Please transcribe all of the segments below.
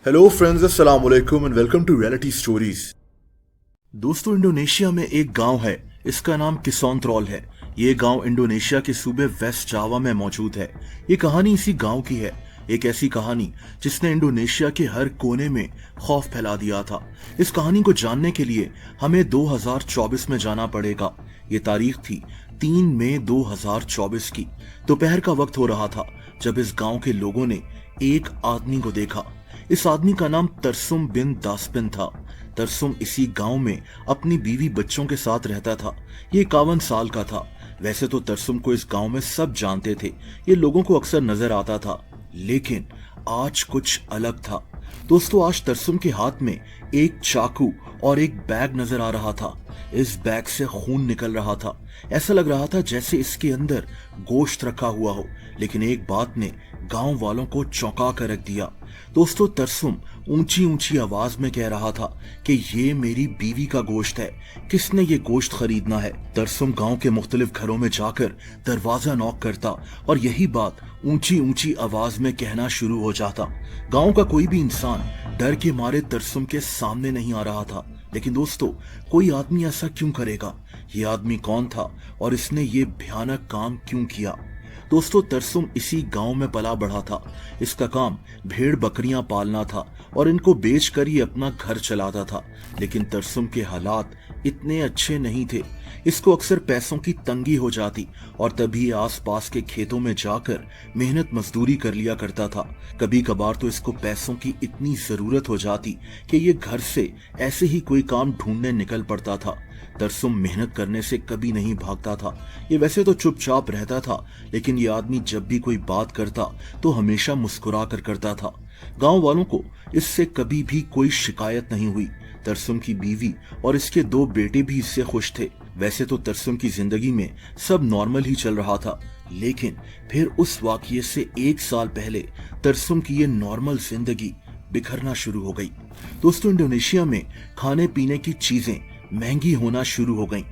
Hello friends, अस्सलाम वालेकुम and welcome to reality stories. दोस्तों, इंडोनेशिया में एक गांव है। इसका नाम किसोंत्रॉल है। ये गांव इंडोनेशिया के सूबे वेस्ट जावा में मौजूद है। ये कहानी इसी गांव की है। एक ऐसी कहानी जिसने इंडोनेशिया के हर कोने में खौफ फैला दिया था। इस कहानी को जानने के लिए हमें 2024 में जाना पड़ेगा। ये तारीख थी 3 मई 2024 की। दोपहर का वक्त हो रहा था जब इस गांव के लोगों ने एक आदमी को देखा। इस आदमी का नाम तरसुम बिन दासपिन था। तरसुम इसी गांव में अपनी बीवी बच्चों के साथ रहता था। ये 51 साल का था। वैसे तो तरसुम को इस गांव में सब जानते थे, ये लोगों को अक्सर नजर आता था, लेकिन आज कुछ अलग था। दोस्तों, आज तरसुम के हाथ में एक चाकू और एक बैग नजर आ रहा था। इस बैग से खून निकल रहा था। ऐसा लग रहा था जैसे इसके अंदर गोश्त रखा हुआ हो। लेकिन एक बात ने गांव वालों को चौंका कर रख दिया। दोस्तों, तरसुम ऊंची ऊंची आवाज में कह रहा था कि ये मेरी बीवी का गोश्त है, किसने ये गोश्त खरीदना है। तरसुम गांव के मुख्तलिफ घरों में जाकर दरवाजा नॉक करता और यही बात ऊंची ऊंची आवाज में कहना शुरू हो जाता। गांव का कोई भी इंसान डर के मारे तरसुम के सामने नहीं आ रहा था। लेकिन दोस्तों, कोई आदमी ऐसा क्यों करेगा? ये आदमी कौन था और इसने ये भयानक काम क्यों किया? दोस्तों, तरसुम इसी गांव में पला बढ़ा था। इसका काम भेड़ बकरियां पालना था और इनको बेचकर ही अपना घर चलाता था। लेकिन तरसुम के हालात इतने अच्छे नहीं थे। इसको अक्सर पैसों की तंगी हो जाती और तभी आसपास के खेतों में जाकर मेहनत मजदूरी कर लिया करता था। कभी कभार तो इसको पैसों की इतनी जरूरत हो जाती कि ये घर से ऐसे ही कोई काम ढूंढने निकल पड़ता था। तरसुम मेहनत करने से कभी नहीं भागता था। ये वैसे तो चुपचाप रहता था, लेकिन ये आदमी जब भी कोई बात करता तो हमेशा मुस्कुरा कर करता था। गांव वालों को इससे कभी भी कोई शिकायत नहीं हुई। तरसुम की बीवी और इसके 2 बेटे भी इससे खुश थे। वैसे तो तरसुम की जिंदगी में सब नॉर्मल ही चल रहा था, लेकिन फिर उस वाकये से 1 साल पहले तरसुम की ये नॉर्मल जिंदगी बिखरना शुरू हो गई। दोस्तों, इंडोनेशिया में खाने पीने की चीजें महंगी होना शुरू हो गईं।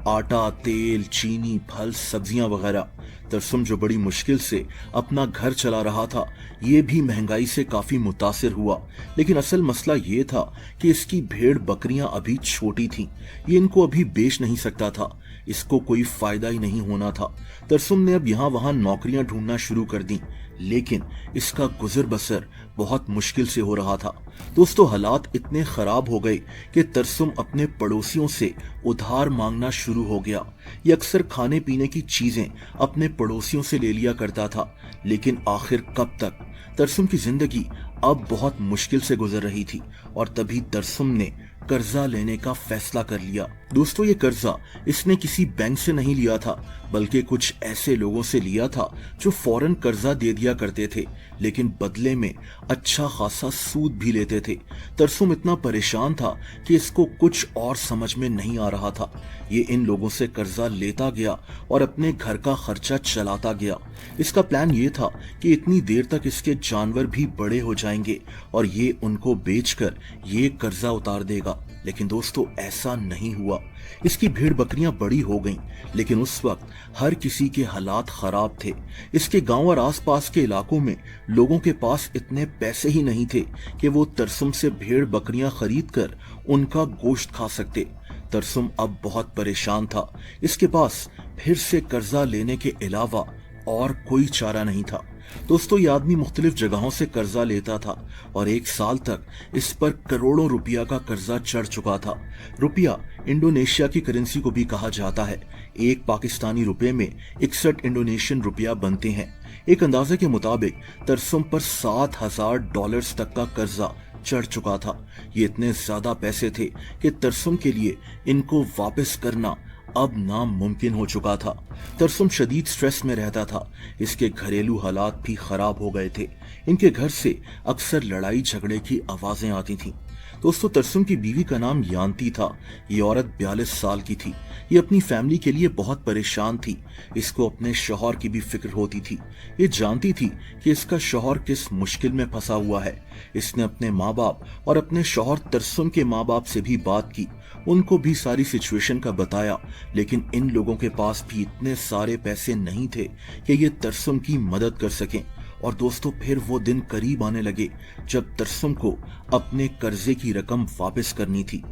आटा, तेल, चीनी, फल, सब्जियां वगैरह। तरसुम जो बड़ी मुश्किल से अपना घर चला रहा था, ये भी महंगाई से काफी मुतासिर हुआ। लेकिन असल मसला ये था कि इसकी भेड़ बकरियां अभी छोटी थीं। ये इनको अभी बेच नहीं सकता था। इसको कोई फायदा ही नहीं होना था। तरसुम ने अब यहाँ वहां नौकरियां ढूंढना शुरू कर दी, लेकिन इसका गुजर बसर बहुत मुश्किल से हो रहा था। दोस्तों, हालात इतने खराब हो गए कि तरसुम अपने पड़ोसियों से उधार मांगना शुरू हो गया। ये अक्सर खाने पीने की चीजें अपने पड़ोसियों से ले लिया करता था। लेकिन आखिर कब तक? तरसुम की जिंदगी अब बहुत मुश्किल से गुजर रही थी और तभी तरसुम ने कर्जा लेने का फैसला कर लिया। दोस्तों, ये कर्जा इसने किसी बैंक से नहीं लिया था, बल्कि कुछ ऐसे लोगों से लिया था जो फौरन कर्जा दे दिया करते थे, लेकिन बदले में अच्छा खासा सूद भी लेते थे। तरसुम इतना परेशान था कि इसको कुछ और समझ में नहीं आ रहा था। ये इन लोगों से कर्जा लेता गया और अपने घर का खर्चा चलाता गया। इसका प्लान ये था कि इतनी देर तक इसके जानवर भी बड़े हो जाएंगे और ये उनको बेचकर ये कर्जा उतार देगा। लेकिन दोस्तों, ऐसा नहीं हुआ। इसकी भेड़ बकरियां बड़ी हो गईं, लेकिन उस वक्त हर किसी के हालात खराब थे। इसके गांव और आसपास के इलाकों में लोगों के पास इतने पैसे ही नहीं थे कि वो तरसुम से भेड़ बकरियां खरीद कर उनका गोश्त खा सकते। तरसुम अब बहुत परेशान था। इसके पास फिर से कर्जा लेने के अलावा और कोई चारा नहीं था। दोस्तों, ये आदमी मुख्तलिफ जगहों से कर्जा लेता था और 1 साल तक इस पर करोड़ों रुपया का कर्जा चढ़ चुका था। रुपया इंडोनेशिया की करेंसी को भी कहा जाता है। एक पाकिस्तानी रुपए में 61 इंडोनेशियन रुपया बनते हैं। एक अंदाजे के मुताबिक तरसुम पर $7,000 तक का कर्जा चढ़ चुका था। ये इतने ज्यादा पैसे थे कि तरसुम के लिए इनको वापस करना अब नामुमकिन हो चुका था। तरसुम शदीद स्ट्रेस में रहता था। इसके घरेलू हालात भी खराब हो गए थे। इनके घर से अक्सर लड़ाई झगड़े की आवाजें आती थीं। दोस्तों, तरसुम की बीवी का नाम यान्ती था। ये औरत 42 साल की थी। ये अपनी फैमिली के लिए बहुत परेशान थी। इसको अपने शौहर की भी फिक्र होती थी। ये जानती थी कि इसका शौहर किस मुश्किल में फंसा हुआ है। इसने अपने माँ बाप और अपने शौहर तरसुम के माँ बाप से भी बात की। उनको भी सारी सिचुएशन का बताया, लेकिन इन लोगों के पास भी इतने सारे पैसे नहीं थे कि ये तरसुम की मदद कर सकें। और दोस्तों फिर वो दिन करीब आने लगे जब तरसुम को अपने कर्जे की रकम वापस करनी थी।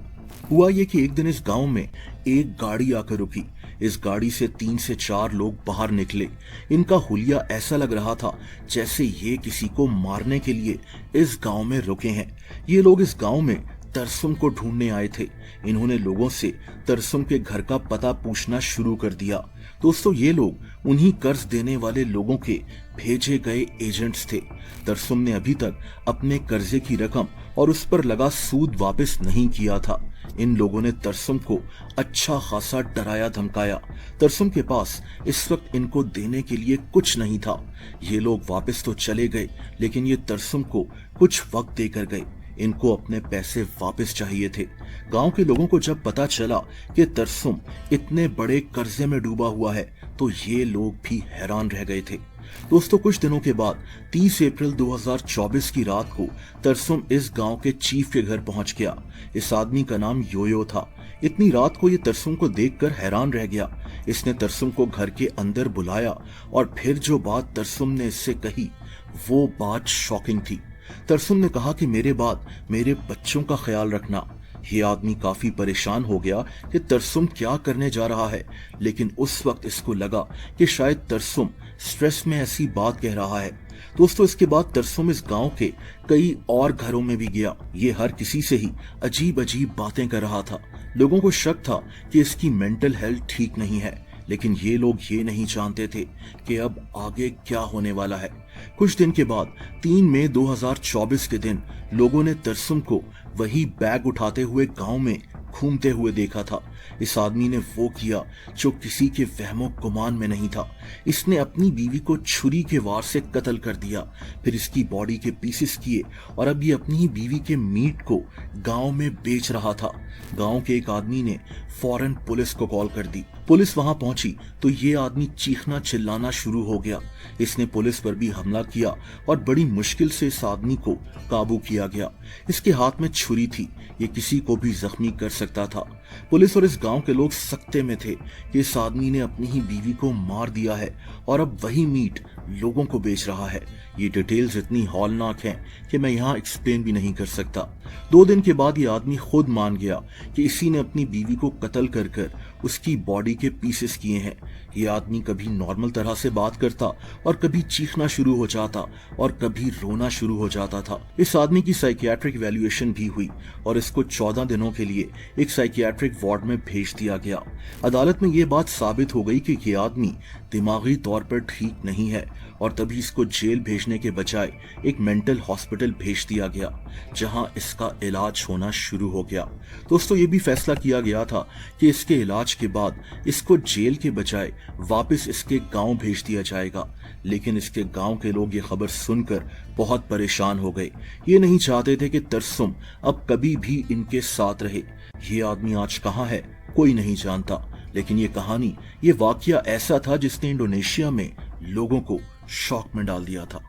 हुआ ये कि एक दिन इस गांव में एक गाड़ी आकर रुकी। इस गाड़ी से 3 से 4 लोग बाहर निकले। इनका हुलिया ऐसा लग रहा था जैसे ये किसी को मारने के लिए इस गांव में रुके हैं। ये लोग इस गांव में तरसुम को ढूंढने आए थे। इन्होंने लोगों से तरसुम के घर का पता पूछना शुरू कर दिया। दोस्तों ये लोग उन्हीं कर्ज देने वाले लोगों के भेजे गए एजेंट्स थे। तरसुम ने अभी तक अपने कर्जे की रकम और उस पर लगा सूद वापस नहीं किया था। इन लोगों ने तरसुम को अच्छा खासा डराया धमकाया। तरसुम के पास इस वक्त इनको देने के लिए कुछ नहीं था। ये लोग वापस तो चले गए, लेकिन ये तरसुम को कुछ वक्त देकर गए। इनको अपने पैसे वापस चाहिए थे। गांव के लोगों को जब पता चला कि तरसुम इतने बड़े कर्जे में डूबा हुआ है तो ये लोग भी हैरान रह गए थे। दोस्तों कुछ दिनों के बाद 30 अप्रैल 2024 की रात को तरसुम इस गांव के चीफ के घर पहुंच गया। इस आदमी का नाम योयो था। इतनी रात को ये तरसुम को देखकर हैरान रह गया। इसने तरसुम को घर के अंदर बुलाया और फिर जो बात तरसुम ने इससे कही वो बात शॉकिंग थी। तरसुम ने कहा कि मेरे बाद मेरे बच्चों का ख्याल रखना। ये आदमी काफी परेशान हो गया कि तरसुम क्या करने जा रहा है, लेकिन उस वक्त इसको लगा कि शायद तरसुम स्ट्रेस में ऐसी बात कह रहा है। दोस्तों इसके बाद तरसुम इस गांव के कई और घरों में भी गया। ये हर किसी से ही अजीब अजीब बातें कर रहा था। लोगों को शक था कि इसकी मेंटल हेल्थ ठीक नहीं है, लेकिन ये लोग ये नहीं जानते थे कि अब आगे क्या होने वाला है। कुछ दिन के बाद 3 मई 2024 के दिन लोगों ने तरसुम को वही बैग उठाते हुए गांव में घूमते हुए देखा था। इस आदमी ने वो किया जो किसी के वहमो गुमान में नहीं था। इसने अपनी बीवी को छुरी के वार से कत्ल कर दिया, फिर इसकी बॉडी के पीसेस किए और अब ये अपनी ही बीवी के मीट को गांव में बेच रहा था। गांव के एक आदमी ने फौरन पुलिस को कॉल कर दी। पुलिस वहां पहुंची तो ये आदमी चीखना चिल्लाना शुरू हो गया। इसने पुलिस पर भी हमला किया और बड़ी मुश्किल से इस आदमी को काबू किया गया। इसके हाथ में छुरी थी, ये किसी को भी जख्मी कर सकता था। पुलिस और इस गांव के लोग सकते में थे कि इस आदमी ने अपनी ही बीवी को मार दिया है और अब वही मीट लोगों को बेच रहा है। ये डिटेल्स इतनी हौलनाक हैं कि मैं यहाँ एक्सप्लेन भी नहीं कर सकता। 2 दिन के बाद ये आदमी खुद मान गया कि इसी ने अपनी बीवी को कत्ल कर कर उसकी बॉडी के पीसेस किए हैं। ये आदमी कभी नॉर्मल तरह से बात करता और कभी चीखना शुरू हो जाता और कभी रोना शुरू हो जाता था। इस आदमी की साइकियाट्रिक वैल्यूएशन भी हुई और इसको 14 दिनों के लिए एक साइकियाट्रिक वार्ड में भेज दिया गया। अदालत में ये बात साबित हो गई कि ये आदमी दिमागी तौर पर ठीक नहीं है और तभी इसको जेल भेजने के बजाय एक मेंटल हॉस्पिटल भेज दिया गया, जहां इसका इलाज होना शुरू हो गया। दोस्तों ये भी फैसला किया गया था कि इसके इलाज के बाद इसको जेल के बजाय वापस इसके गांव भेज दिया जाएगा, लेकिन इसके गांव के लोग ये खबर सुनकर बहुत परेशान हो गए। ये नहीं चाहते थे कि तरसुम अब कभी भी इनके साथ रहे। ये आदमी आज कहाँ है कोई नहीं जानता, लेकिन ये कहानी, ये वाकया ऐसा था जिसने इंडोनेशिया में लोगों को शॉक में डाल दिया था।